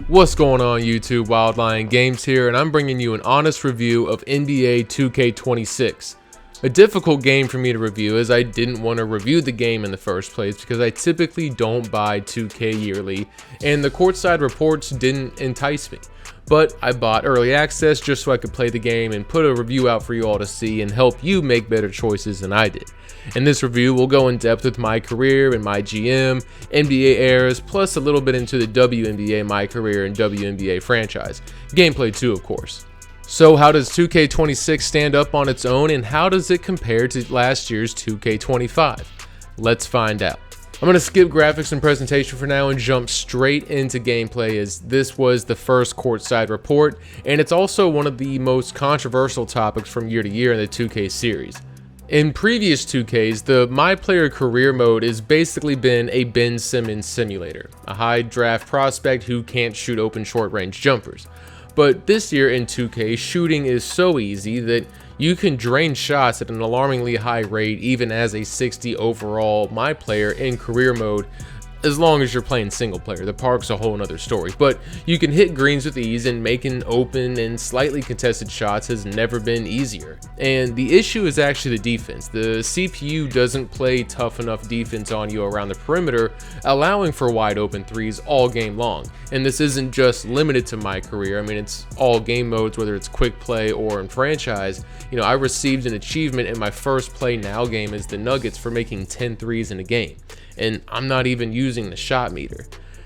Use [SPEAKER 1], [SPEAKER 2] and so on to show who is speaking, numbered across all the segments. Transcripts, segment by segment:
[SPEAKER 1] What's going on YouTube? Wild Lion Games here, and I'm bringing you an honest review of NBA 2K26. A difficult game for me to review as I didn't want to review the game in the first place because I typically don't buy 2K yearly and the courtside reports didn't entice me. But I bought early access just so I could play the game and put a review out for you all to see and help you make better choices than I did. In this review, we'll go in depth with my career and MyGM, NBA eras, plus a little bit into the WNBA my career and WNBA franchise. Gameplay too, of course. So how does 2K26 stand up on its own, and how does it compare to last year's 2K25? Let's find out. I'm going to skip graphics and presentation for now and jump straight into gameplay, as this was the first courtside report, and it's also one of the most controversial topics from year to year in the 2K series. In previous 2Ks, the MyPlayer career mode has basically been a Ben Simmons simulator, a high draft prospect who can't shoot open short range jumpers. But this year in 2K, shooting is so easy that you can drain shots at an alarmingly high rate even as a 60 overall MyPlayer in career mode, as long as you're playing single player. The park's a whole nother story, but you can hit greens with ease, and making open and slightly contested shots has never been easier. And the issue is actually the defense. The CPU doesn't play tough enough defense on you around the perimeter, allowing for wide open threes all game long. And this isn't just limited to my career. I mean, it's all game modes, whether it's quick play or in franchise. You know, I received an achievement in my first play now game as the Nuggets for making 10 threes in a game, and I'm not even using the shot meter.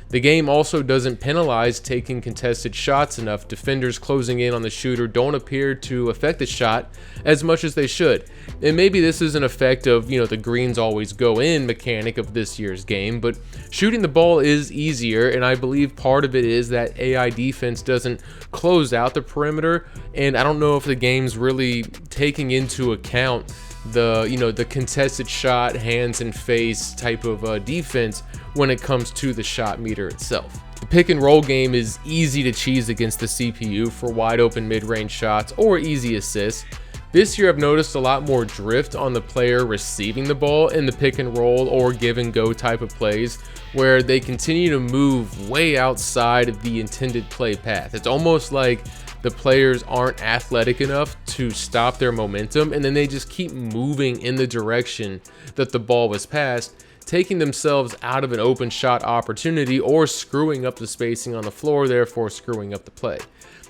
[SPEAKER 1] The game also doesn't penalize taking contested shots enough. Defenders closing in on the shooter don't appear to affect the shot as much as they should. And maybe this is an effect of, the greens always go in mechanic of this year's game, but shooting the ball is easier, and I believe part of it is that AI defense doesn't close out the perimeter, and I don't know if the game's really taking into account the contested shot, hands and face type of defense when it comes to the shot meter itself. The pick and roll game is easy to cheese against the CPU for wide open mid-range shots or easy assists. This year I've noticed a lot more drift on the player receiving the ball in the pick and roll or give and go type of plays, where they continue to move way outside of the intended play path. It's almost like the players aren't athletic enough to stop their momentum, and then they just keep moving in the direction that the ball was passed, taking themselves out of an open shot opportunity or screwing up the spacing on the floor, therefore screwing up the play.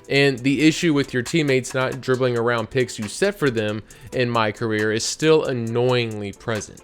[SPEAKER 1] And the issue with your teammates not dribbling around picks you set for them in my career is still annoyingly present.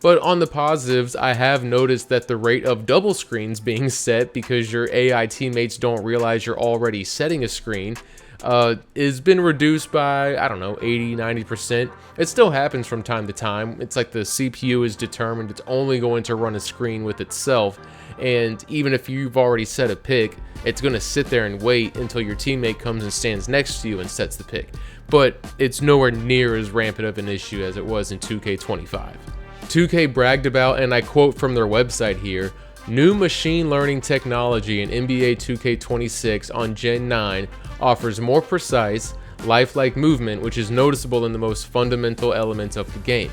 [SPEAKER 1] But on the positives, I have noticed that the rate of double screens being set because your AI teammates don't realize you're already setting a screen has been reduced by, 80-90%. It still happens from time to time. It's like the CPU is determined it's only going to run a screen with itself, and even if you've already set a pick, it's going to sit there and wait until your teammate comes and stands next to you and sets the pick. But it's nowhere near as rampant of an issue as it was in 2K25. 2K bragged about, and I quote from their website here, "New machine learning technology in NBA 2K26 on Gen 9 offers more precise, lifelike movement, which is noticeable in the most fundamental elements of the game.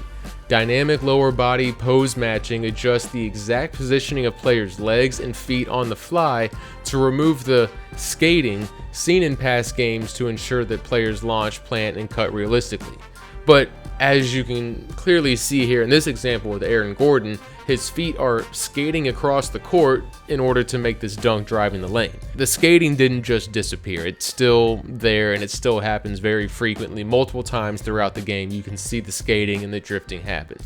[SPEAKER 1] Dynamic lower body pose matching adjusts the exact positioning of players' legs and feet on the fly to remove the skating seen in past games to ensure that players launch, plant, and cut realistically." But as you can clearly see here in this example with Aaron Gordon, his feet are skating across the court in order to make this dunk driving the lane. The skating didn't just disappear. It's still there, and it still happens very frequently. Multiple times throughout the game, you can see the skating and the drifting happen.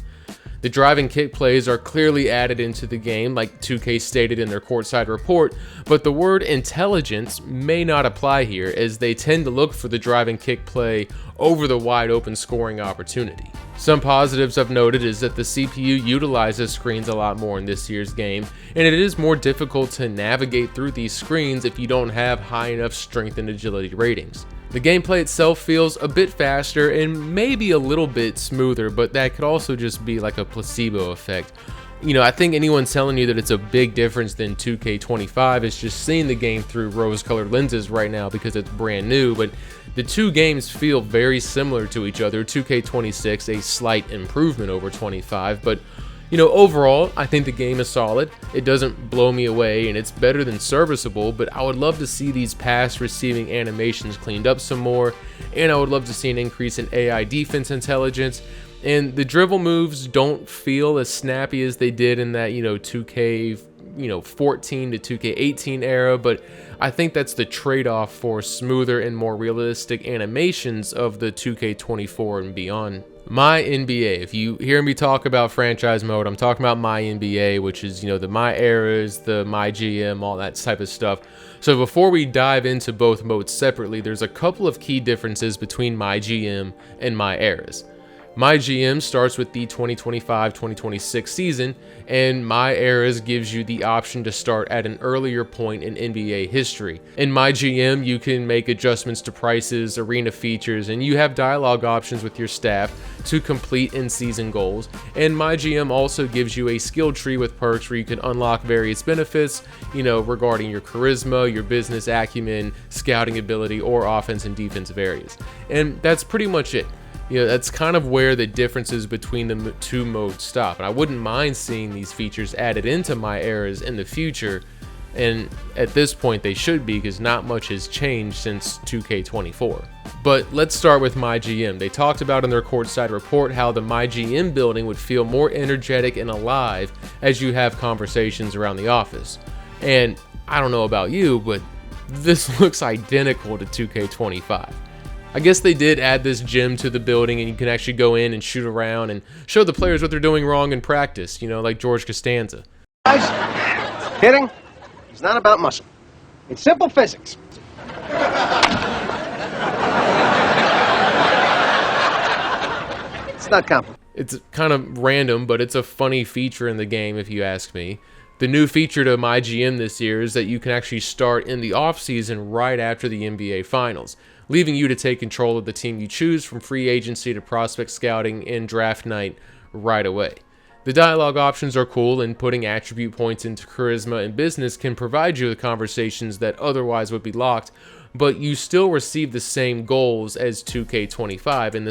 [SPEAKER 1] The driving kick plays are clearly added into the game, like 2K stated in their courtside report, but the word intelligence may not apply here, as they tend to look for the driving kick play over the wide open scoring opportunity. Some positives I've noted is that the CPU utilizes screens a lot more in this year's game, and it is more difficult to navigate through these screens if you don't have high enough strength and agility ratings. The gameplay itself feels a bit faster and maybe a little bit smoother, but that could also just be like a placebo effect. I think anyone telling you that it's a big difference than 2K25 is just seeing the game through rose-colored lenses right now because it's brand new, but the two games feel very similar to each other. 2K26 a slight improvement over 25, but Overall, I think the game is solid. It doesn't blow me away, and it's better than serviceable, but I would love to see these pass receiving animations cleaned up some more, and I would love to see an increase in AI defense intelligence. And the dribble moves don't feel as snappy as they did in that, 2K, 14 to 2K18 era, but I think that's the trade-off for smoother and more realistic animations of the 2K24 and beyond. MyNBA, if you hear me talk about franchise mode, I'm talking about MyNBA, which is, the MyERAs, the MyGM, all that type of stuff. So before we dive into both modes separately, there's a couple of key differences between MyGM and MyERAs. MyGM starts with the 2025-2026 season, and MyERAs gives you the option to start at an earlier point in NBA history. In MyGM, you can make adjustments to prices, arena features, and you have dialogue options with your staff to complete in-season goals. And MyGM also gives you a skill tree with perks where you can unlock various benefits, regarding your charisma, your business acumen, scouting ability, or offense and defensive areas. And that's pretty much it. That's kind of where the differences between the two modes stop. And I wouldn't mind seeing these features added into MyERAs in the future. And at this point, they should be, because not much has changed since 2K24. But let's start with MyGM. They talked about in their courtside report how the MyGM building would feel more energetic and alive as you have conversations around the office. And I don't know about you, but this looks identical to 2K25. I guess they did add this gym to the building, and you can actually go in and shoot around and show the players what they're doing wrong in practice, like George Costanza.
[SPEAKER 2] Guys, hitting is not about muscle. It's simple physics. It's not complicated.
[SPEAKER 1] It's kind of random, but it's a funny feature in the game, if you ask me. The new feature to MyGM this year is that you can actually start in the offseason right after the NBA Finals, leaving you to take control of the team you choose from free agency to prospect scouting and draft night right away. The dialogue options are cool, and putting attribute points into charisma and business can provide you with conversations that otherwise would be locked, but you still receive the same goals as 2K25, and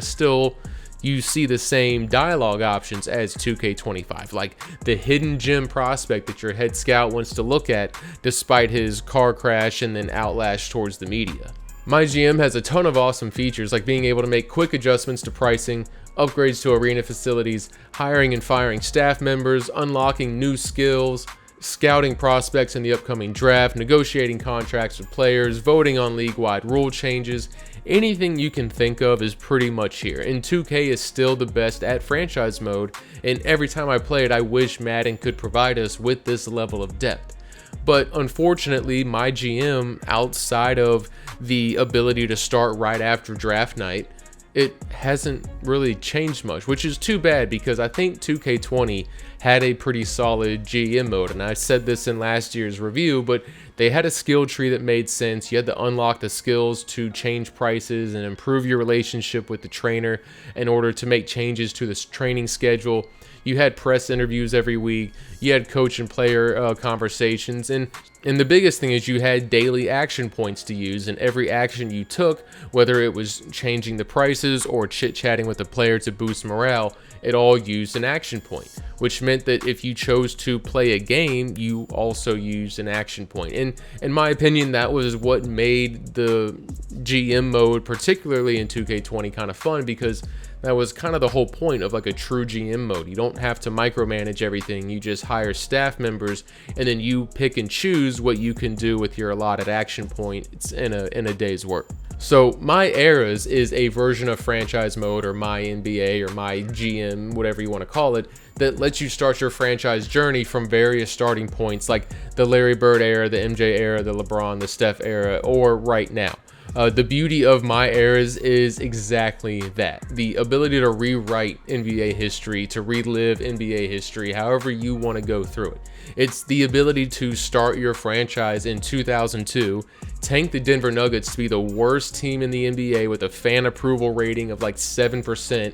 [SPEAKER 1] you see the same dialogue options as 2K25, like the hidden gem prospect that your head scout wants to look at despite his car crash and then outlash towards the media. MyGM has a ton of awesome features, like being able to make quick adjustments to pricing, upgrades to arena facilities, hiring and firing staff members, unlocking new skills, scouting prospects in the upcoming draft, negotiating contracts with players, voting on league-wide rule changes. Anything you can think of is pretty much here, and 2K is still the best at franchise mode, and every time I play it, I wish Madden could provide us with this level of depth. But unfortunately, MyGM, outside of the ability to start right after draft night, it hasn't really changed much, which is too bad, because I think 2K20 had a pretty solid GM mode, and I said this in last year's review, but they had a skill tree that made sense. You had to unlock the skills to change prices and improve your relationship with the trainer in order to make changes to this training schedule. You had press interviews every week. You had coach and player conversations, and the biggest thing is you had daily action points to use, and every action you took, whether it was changing the prices or chit-chatting with the player to boost morale, it all used an action point, which meant that if you chose to play a game, you also used an action point. And in my opinion, that was what made the GM mode, particularly in 2K20, kind of fun, because that was kind of the whole point of like a true GM mode. You don't have to micromanage everything. You just hire staff members, and then you pick and choose what you can do with your allotted action points in a day's work. So MyERAs is a version of franchise mode, or MyNBA, or MyGM, whatever you want to call it, that lets you start your franchise journey from various starting points like the Larry Bird era, the MJ era, the LeBron, the Steph era, or right now. The beauty of MyERAs is exactly that. The ability to rewrite NBA history, to relive NBA history, however you want to go through it. It's the ability to start your franchise in 2002, tank the Denver Nuggets to be the worst team in the NBA with a fan approval rating of like 7%,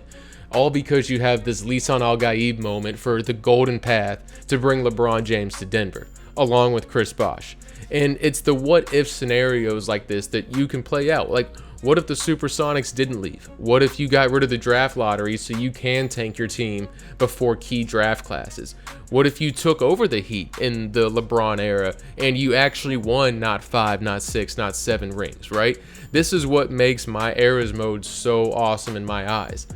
[SPEAKER 1] all because you have this Lisan Al-Gaib moment for the golden path to bring LeBron James to Denver, along with Chris Bosh. And it's the what if scenarios like this that you can play out. Like, What if the Supersonics didn't leave? What if you got rid of the draft lottery so you can tank your team before key draft classes? What if you took over the Heat in the LeBron era and you actually won not 5, not 6, not 7 rings, right? This is what makes MyERAs mode so awesome in my eyes.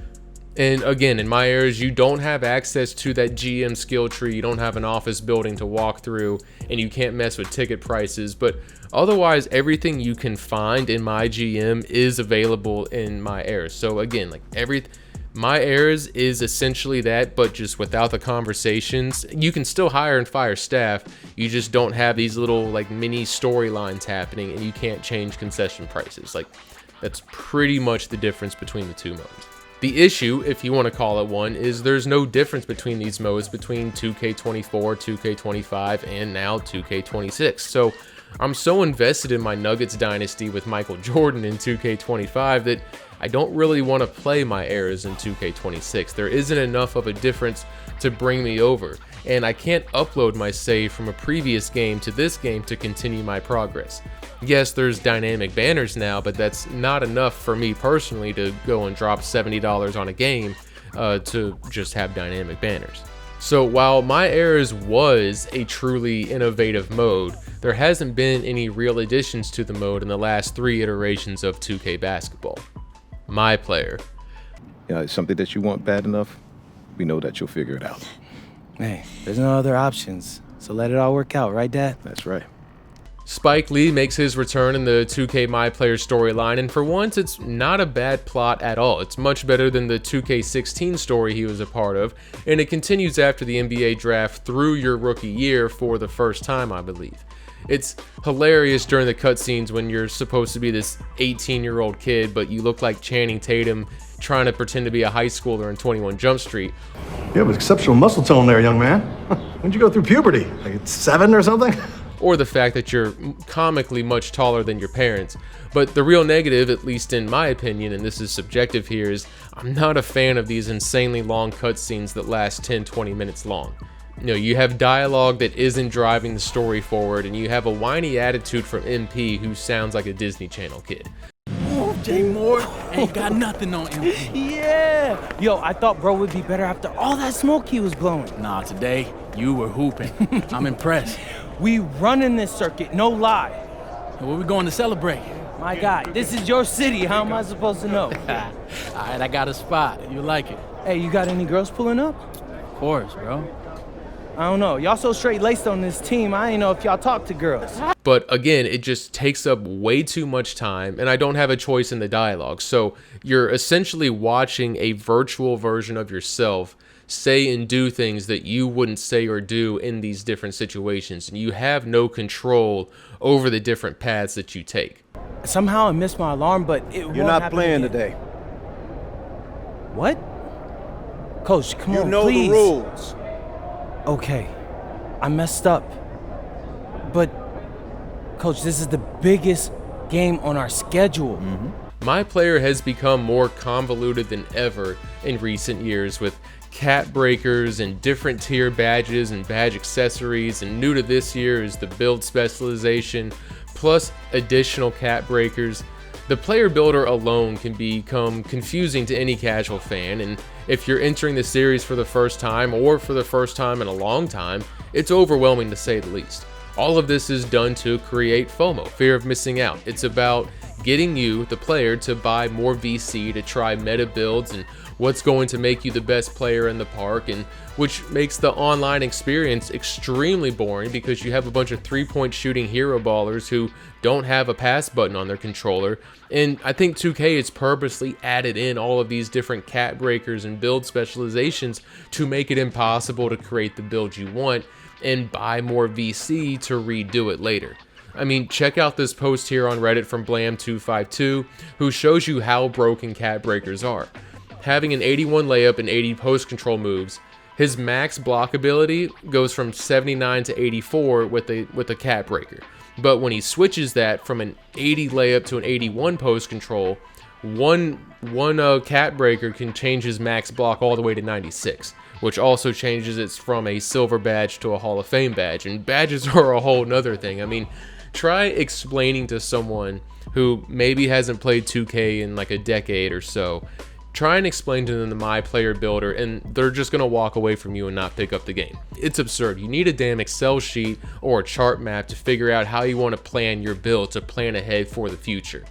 [SPEAKER 1] And again, in MyERAs, you don't have access to that GM skill tree. You don't have an office building to walk through, and you can't mess with ticket prices. But otherwise, everything you can find in MyGM is available in MyERAs. So again, like MyERAs is essentially that, but just without the conversations. You can still hire and fire staff. You just don't have these little like mini storylines happening, and you can't change concession prices. Like that's pretty much the difference between the two modes. The issue, if you want to call it one, is there's no difference between these modes between 2K24, 2K25, and now 2K26. So I'm so invested in my Nuggets dynasty with Michael Jordan in 2K25 that I don't really want to play MyERAs in 2K26. There isn't enough of a difference to bring me over, and I can't upload my save from a previous game to this game to continue my progress. Yes, there's dynamic banners now, but that's not enough for me personally to go and drop $70 on a game to just have dynamic banners. So while MyERAs was a truly innovative mode, there hasn't been any real additions to the mode in the last 3 iterations of 2K basketball. MyPlayer.
[SPEAKER 3] Yeah, it's something that you want bad enough, we know that you'll figure it out.
[SPEAKER 4] Hey, there's no other options, so let it all work out, right, Dad?
[SPEAKER 3] That's right.
[SPEAKER 1] Spike Lee makes his return in the 2K MyPlayer storyline, and for once, it's not a bad plot at all. It's much better than the 2K16 story he was a part of, and it continues after the NBA draft through your rookie year for the first time, I believe. It's hilarious during the cutscenes when you're supposed to be this 18-year-old kid, but you look like Channing Tatum trying to pretend to be a high schooler in 21 Jump Street.
[SPEAKER 5] You have exceptional muscle tone there, young man. When'd you go through puberty? Like at 7 or something?
[SPEAKER 1] Or the fact that you're comically much taller than your parents. But the real negative, at least in my opinion, and this is subjective here, is I'm not a fan of these insanely long cutscenes that last 10-20 minutes long. You know, you have dialogue that isn't driving the story forward, and you have a whiny attitude from MP who sounds like a Disney Channel kid.
[SPEAKER 6] Oh, Jay Moore ain't got nothing on him.
[SPEAKER 4] Yeah! Yo, I thought bro would be better after all that smoke he was blowing.
[SPEAKER 6] Nah, today, you were hooping. I'm impressed.
[SPEAKER 4] We running this circuit, no lie.
[SPEAKER 6] Where we going to celebrate?
[SPEAKER 4] My God, this is your city. How am I supposed to know?
[SPEAKER 6] All right, I got a spot. You like it?
[SPEAKER 4] Hey, you got any girls pulling up?
[SPEAKER 6] Of course, bro.
[SPEAKER 4] I don't know. Y'all so straight-laced on this team, I ain't know if y'all talk to girls.
[SPEAKER 1] But again, it just takes up way too much time, and I don't have a choice in the dialogue. So you're essentially watching a virtual version of yourself say and do things that you wouldn't say or do in these different situations, and you have no control over the different paths that you take.
[SPEAKER 4] Somehow I missed my alarm, but it won't
[SPEAKER 7] You're not
[SPEAKER 4] happen
[SPEAKER 7] playing
[SPEAKER 4] again.
[SPEAKER 7] today.
[SPEAKER 4] What? Coach, come on,
[SPEAKER 7] You know
[SPEAKER 4] please.
[SPEAKER 7] the rules.
[SPEAKER 4] Okay, I messed up. But, Coach, this is the biggest game on our schedule.
[SPEAKER 1] MyPlayer has become more convoluted than ever in recent years, with cap breakers and different tier badges and badge accessories, and new to this year is the build specialization, plus additional cap breakers. The player builder alone can become confusing to any casual fan, and if you're entering the series for the first time or for the first time in a long time, it's overwhelming to say the least. All of this is done to create FOMO, fear of missing out. It's about getting you, the player, to buy more VC, to try meta builds and what's going to make you the best player in the park, and which makes the online experience extremely boring because you have a bunch of three-point shooting hero ballers who don't have a pass button on their controller. And I think 2K has purposely added in all of these different cap breakers and build specializations to make it impossible to create the build you want and buy more VC to redo it later. I mean, check out this post here on Reddit from Blam252, who shows you how broken cap breakers are. Having an 81 layup and 80 post control moves, his max block ability goes from 79 to 84 with a cap breaker. But when he switches that from an 80 layup to an 81 post control, one cap breaker can change his max block all the way to 96, which also changes it from a silver badge to a Hall of Fame badge. And badges are a whole nother thing. I mean, Try explaining to someone who maybe hasn't played 2K in like a decade or so. Try and explain to them the MyPlayer builder, and they're just going to walk away from you and not pick up the game. It's absurd. You need a damn Excel sheet or a chart map to figure out how you want to plan your build, to plan ahead for the future.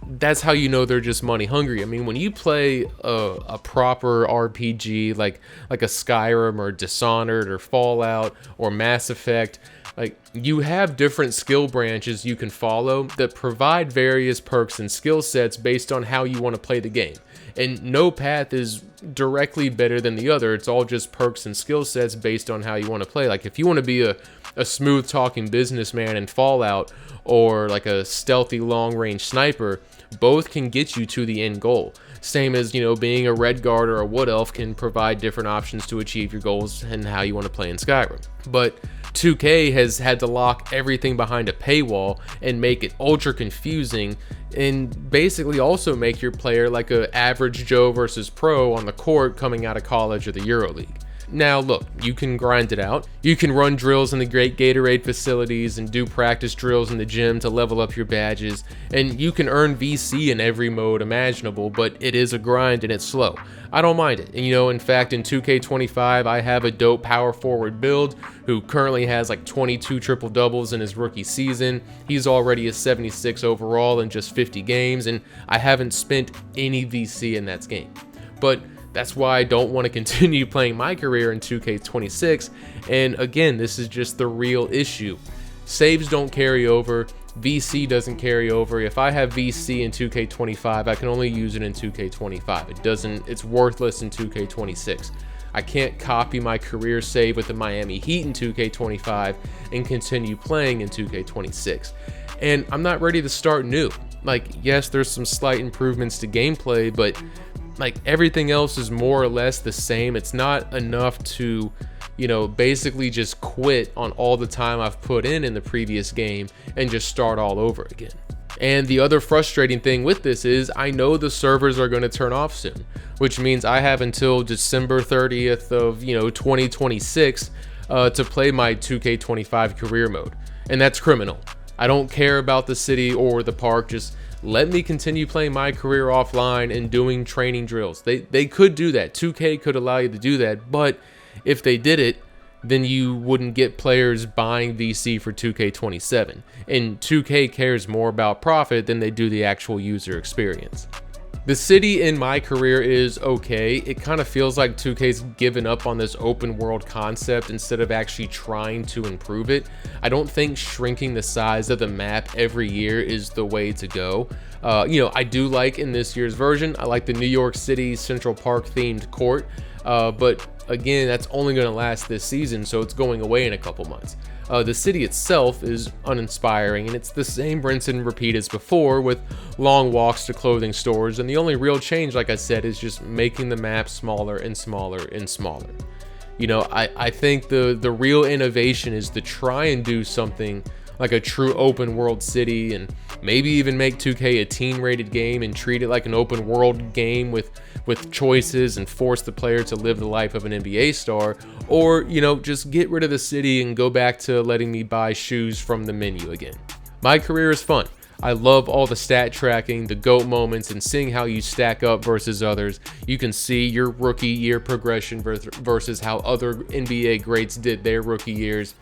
[SPEAKER 1] That's how you know they're just money hungry. I mean, when you play a proper RPG like a Skyrim or Dishonored or Fallout or Mass Effect, like, you have different skill branches you can follow that provide various perks and skill sets based on how you want to play the game. And no path is directly better than the other. It's all just perks and skill sets based on how you want to play. Like, if you want to be a smooth talking businessman in Fallout, or like a stealthy long range sniper, both can get you to the end goal. Same as, you know, being a red guard or a wood elf can provide different options to achieve your goals and how you want to play in Skyrim. But 2K has had to lock everything behind a paywall and make it ultra confusing, and basically also make your player like a average Joe versus pro on the court coming out of college or the EuroLeague. Now look, you can grind it out. You can run drills in the great Gatorade facilities and do practice drills in the gym to level up your badges, and you can earn VC in every mode imaginable, but it is a grind and it's slow. I don't mind it. And, you know, in fact, in 2K25, I have a dope power forward build who currently has like 22 triple doubles in his rookie season. He's already a 76 overall in just 50 games, and I haven't spent any VC in that game. But that's why I don't want to continue playing my career in 2K26, and again, this is just the real issue. Saves don't carry over, VC doesn't carry over. If I have VC in 2K25, I can only use it in 2K25. It's worthless in 2K26. I can't copy my career save with the Miami Heat in 2K25 and continue playing in 2K26. And I'm not ready to start new. Like, yes, there's some slight improvements to gameplay, but like, everything else is more or less the same. It's not enough to, you know, basically just quit on all the time I've put in the previous game and just start all over again. And the other frustrating thing with this is I know the servers are going to turn off soon, which means I have until December 30th of, 2026 to play my 2K25 career mode. And that's criminal. I don't care about the city or the park. Just let me continue playing my career offline and doing training drills. They could do that. 2K could allow you to do that, but if they did it, then you wouldn't get players buying VC for 2K27. And 2K cares more about profit than they do the actual user experience. The city in my career is okay. It kind of feels like 2K's given up on this open world concept instead of actually trying to improve it. I don't think shrinking the size of the map every year is the way to go. I do like in this year's version, I like the New York City Central Park themed court, but again, that's only going to last this season, so it's going away in a couple months. The city itself is uninspiring, and it's the same rinse and repeat as before, with long walks to clothing stores, and the only real change, like I said, is just making the map smaller and smaller and smaller. I think the real innovation is to try and do something like a true open world city, and maybe even make 2K a teen rated game and treat it like an open world game with choices and force the player to live the life of an NBA star, or just get rid of the city and go back to letting me buy shoes from the menu again. My career is fun. I love all the stat tracking, the GOAT moments, and seeing how you stack up versus others. You can see your rookie year progression versus how other NBA greats did their rookie years.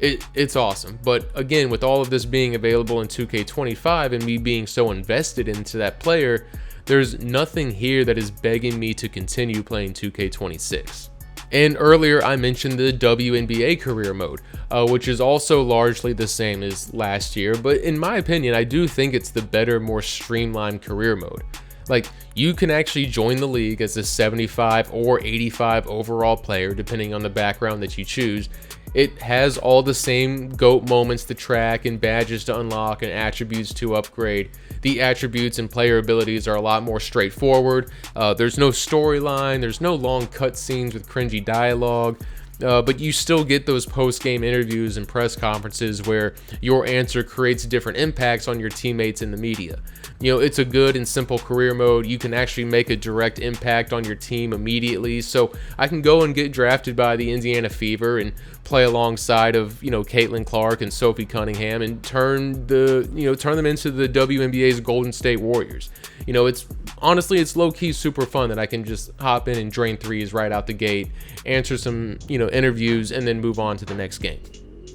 [SPEAKER 1] It's awesome. But again, with all of this being available in 2K25 and me being so invested into that player, there's nothing here that is begging me to continue playing 2K26. And earlier I mentioned the WNBA career mode, which is also largely the same as last year, but in my opinion, I do think it's the better, more streamlined career mode. Like, you can actually join the league as a 75 or 85 overall player, depending on the background that you choose. It has all the same GOAT moments to track and badges to unlock and attributes to upgrade. The attributes and player abilities are a lot more straightforward. There's no storyline, there's no long cutscenes with cringy dialogue. but you still get those post-game interviews and press conferences where your answer creates different impacts on your teammates in the media. It's a good and simple career mode. You can actually make a direct impact on your team immediately. So I can go and get drafted by the Indiana Fever and play alongside of, Caitlin Clark and Sophie Cunningham and turn them into the WNBA's Golden State Warriors. It's low-key super fun that I can just hop in and drain threes right out the gate, answer some, interviews, and then move on to the next game.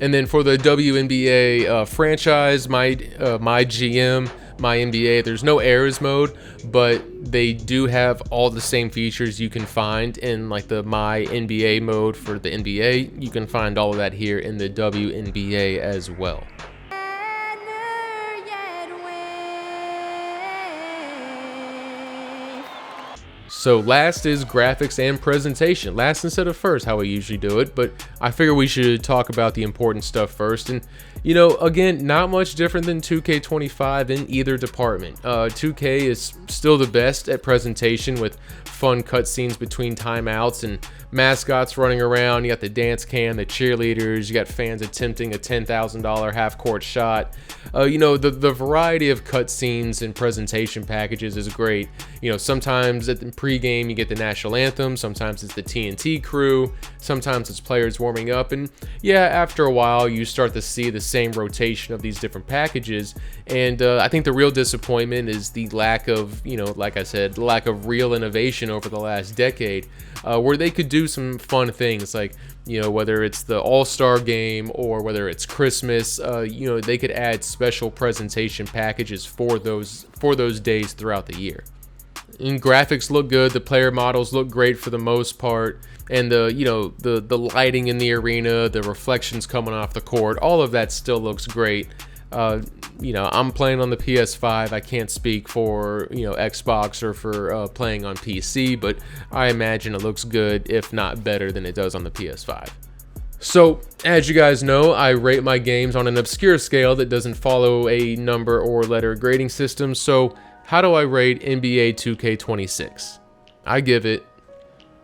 [SPEAKER 1] And then for the WNBA franchise, MyGM, MyNBA, there's no errors mode, but they do have all the same features you can find in like the MyNBA mode for the NBA. You can find all of that here in the WNBA as well. So last is graphics and presentation. Last instead of first, how we usually do it, but I figure we should talk about the important stuff first. And again, not much different than 2K25 in either department. 2K is still the best at presentation with fun cutscenes between timeouts and mascots running around. You got the dance cam, the cheerleaders, you got fans attempting a $10,000 half-court shot. The variety of cutscenes and presentation packages is great. Sometimes at the pregame you get the national anthem, sometimes it's the TNT crew, sometimes it's players warming up, and yeah, after a while you start to see the same rotation of these different packages. And I think the real disappointment is the lack of, like I said, the lack of real innovation over the last decade, where they could do some fun things like, whether it's the All-Star game or whether it's Christmas, they could add special presentation packages for those days throughout the year. And graphics look good, the player models look great for the most part, and the lighting in the arena, the reflections coming off the court, all of that still looks great. I'm playing on the PS5. I can't speak for Xbox or for playing on PC, but I imagine it looks good, if not better than it does on the PS5. So, as you guys know, I rate my games on an obscure scale that doesn't follow a number or letter grading system. So, how do I rate NBA 2K26? I give it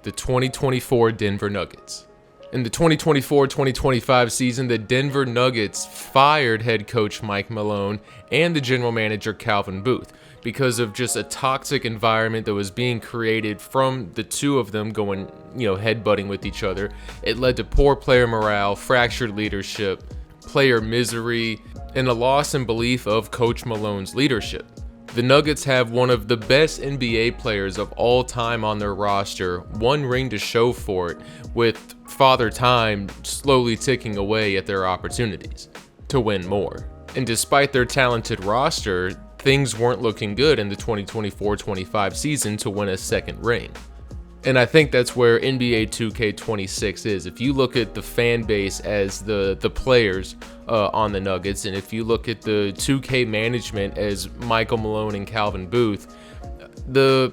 [SPEAKER 1] the 2024 Denver Nuggets. In the 2024-2025 season, the Denver Nuggets fired head coach Mike Malone and the general manager Calvin Booth because of just a toxic environment that was being created from the two of them going, headbutting with each other. It led to poor player morale, fractured leadership, player misery, and a loss in belief of Coach Malone's leadership. The Nuggets have one of the best NBA players of all time on their roster, one ring to show for it, with Father Time slowly ticking away at their opportunities to win more. And despite their talented roster, things weren't looking good in the 2024-25 season to win a second ring. And I think that's where NBA 2K26 is. If you look at the fan base as the players on the Nuggets, and if you look at the 2K management as Michael Malone and Calvin Booth, the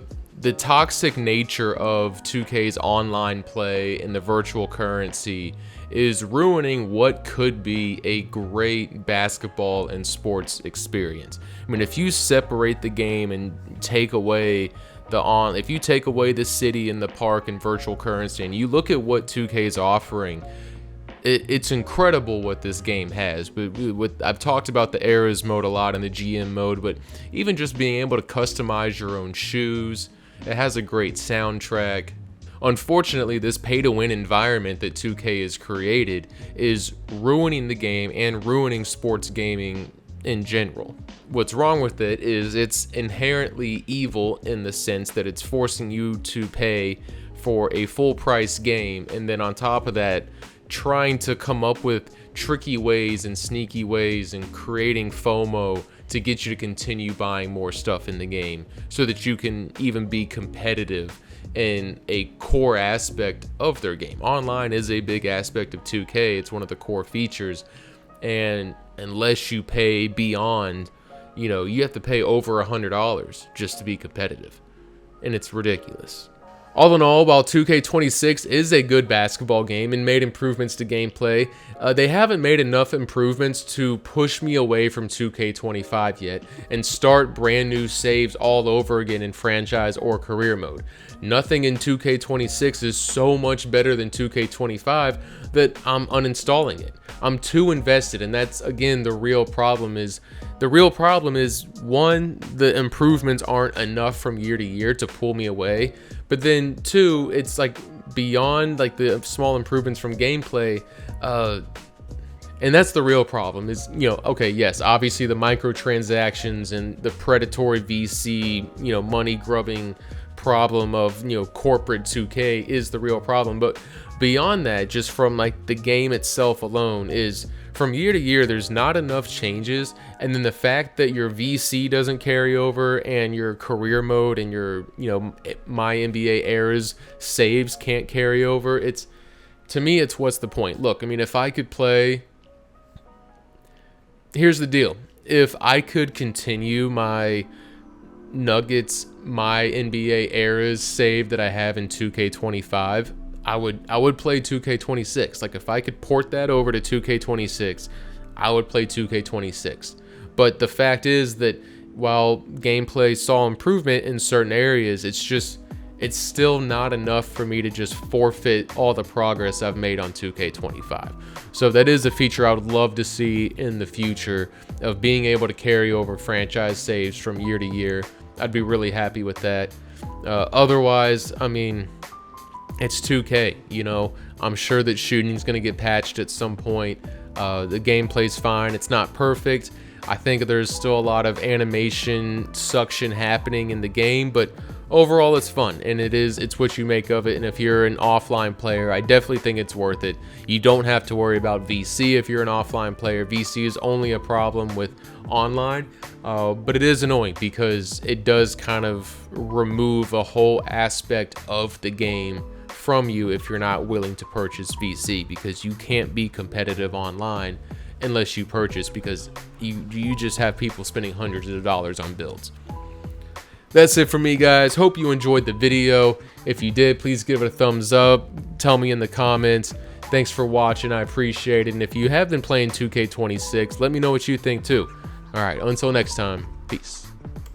[SPEAKER 1] toxic nature of 2K's online play and the virtual currency is ruining what could be a great basketball and sports experience. I mean, if you separate the game and take away if you take away the city and the park and virtual currency, and you look at what 2K is offering, it's incredible what this game has. But I've talked about the eras mode a lot and the GM mode, but even just being able to customize your own shoes, it has a great soundtrack. Unfortunately, this pay-to-win environment that 2K has created is ruining the game and ruining sports gaming in general. What's wrong with it is it's inherently evil in the sense that it's forcing you to pay for a full price game, and then on top of that, trying to come up with tricky ways and sneaky ways and creating FOMO to get you to continue buying more stuff in the game so that you can even be competitive in a core aspect of their game. Online is a big aspect of 2K. It's one of the core features, and unless you pay beyond, you have to pay over $100 just to be competitive, and it's ridiculous. All in all, while 2K26 is a good basketball game and made improvements to gameplay, they haven't made enough improvements to push me away from 2K25 yet and start brand new saves all over again in franchise or career mode. Nothing in 2K26 is so much better than 2K25 that I'm uninstalling it. I'm too invested, and that's, again, the real problem is, one, the improvements aren't enough from year to year to pull me away, but then two, it's like beyond like the small improvements from gameplay, and that's the real problem is, okay, yes, obviously the microtransactions and the predatory VC, money grubbing problem of, corporate 2K is the real problem. But beyond that, just from like the game itself alone, is from year to year there's not enough changes, and then the fact that your VC doesn't carry over and your career mode and your MyNBA eras saves can't carry over, to me it's what's the point? Look, I mean, if I could play, here's the deal, if I could continue my Nuggets MyNBA eras save that I have in 2K25, I would play 2K26. Like, if I could port that over to 2K26, I would play 2K26. But the fact is that while gameplay saw improvement in certain areas, it's still not enough for me to just forfeit all the progress I've made on 2K25. So that is a feature I would love to see in the future, of being able to carry over franchise saves from year to year. I'd be really happy with that. Otherwise, I mean, it's 2K, I'm sure that shooting's going to get patched at some point. The gameplay's fine. It's not perfect. I think there's still a lot of animation suction happening in the game, but overall it's fun, and it's what you make of it. And if you're an offline player, I definitely think it's worth it. You don't have to worry about VC if you're an offline player. VC is only a problem with online, but it is annoying because it does kind of remove a whole aspect of the game from you if you're not willing to purchase VC, because you can't be competitive online unless you purchase, because you just have people spending hundreds of dollars on builds. That's it for me, guys. Hope you enjoyed the video. If you did, please give it a thumbs up. Tell me in the comments. Thanks for watching. I appreciate it. And if you have been playing 2K26, let me know what you think too. All right, until next time, peace.